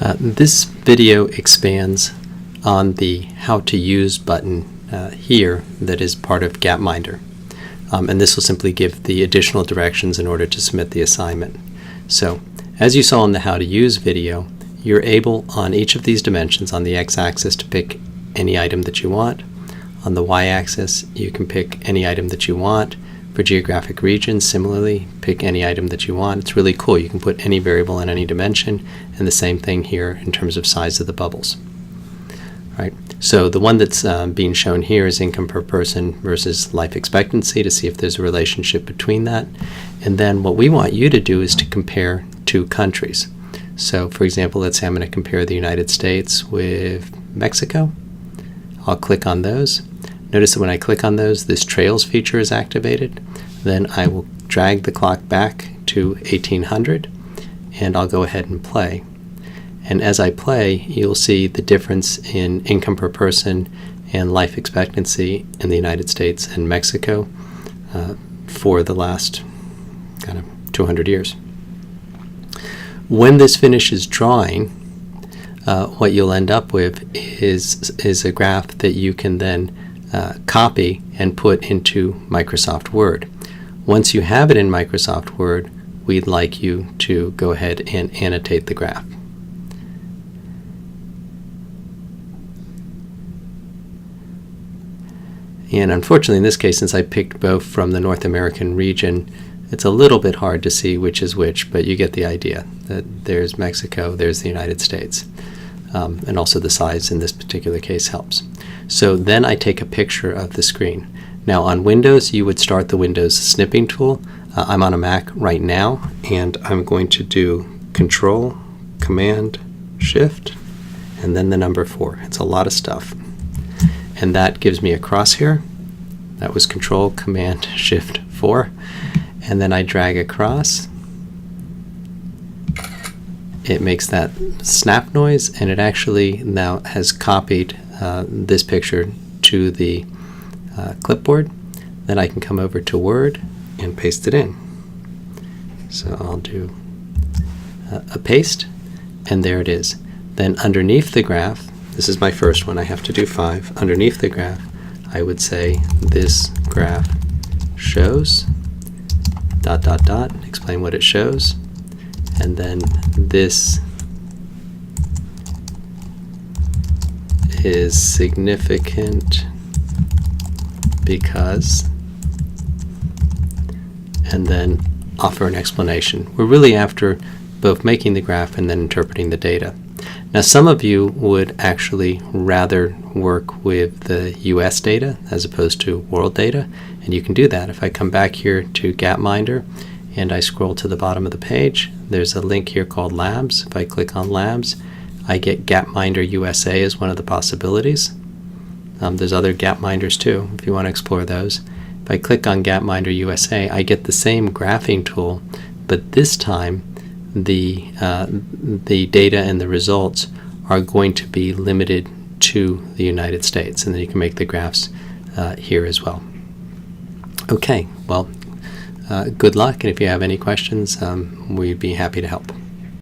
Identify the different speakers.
Speaker 1: This video expands on the How to Use button here that is part of Gapminder. And this will simply give the additional directions in order to submit the assignment. So, as you saw in the How to Use video, you're able on each of these dimensions on the x-axis to pick any item that you want. On the y-axis, you can pick any item that you want. For geographic regions, similarly, pick any item that you want. It's really cool. You can put any variable in any dimension, and the same thing here in terms of size of the bubbles. All right. So the one that's being shown here is income per person versus life expectancy to see if there's a relationship between that. And then what we want you to do is to compare two countries. So for example, let's say I'm going to compare the United States with Mexico. I'll click on those. Notice that when I click on those, this trails feature is activated. Then I will drag the clock back to 1800, and I'll go ahead and play. And as I play, you'll see the difference in income per person and life expectancy in the United States and Mexico for the last kind of 200 years. When this finishes drawing, what you'll end up with is a graph that you can then copy and put into Microsoft Word. Once you have it in Microsoft Word, we'd like you to go ahead and annotate the graph. And unfortunately in this case, since I picked both from the North American region, it's a little bit hard to see which is which, but you get the idea that there's Mexico, there's the United States. And also the size in this particular case helps. So then I take a picture of the screen. Now on Windows, you would start the Windows snipping tool. I'm on a Mac right now, and I'm going to do Control, Command, Shift, and then the number 4. It's a lot of stuff. And that gives me a crosshair. That was Control, Command, Shift, 4. And then I drag across. It makes that snap noise, and it actually now has copied this picture to the clipboard. Then I can come over to Word and paste it in. So I'll do a paste, and there it is. Then underneath the graph, this is my first one, I have to do 5. Underneath the graph, I would say this graph shows ... explain what it shows. And then this is significant because, and then offer an explanation. We're really after both making the graph and then interpreting the data. Now some of you would actually rather work with the US data as opposed to world data, and you can do that. If I come back here to Gapminder and I scroll to the bottom of the page, there's a link here called Labs. If I click on Labs, I get Gapminder USA as one of the possibilities. There's other Gapminders too, if you want to explore those. If I click on Gapminder USA, I get the same graphing tool, but this time the data and the results are going to be limited to the United States, and then you can make the graphs here as well. Okay, well, good luck, and if you have any questions, we'd be happy to help.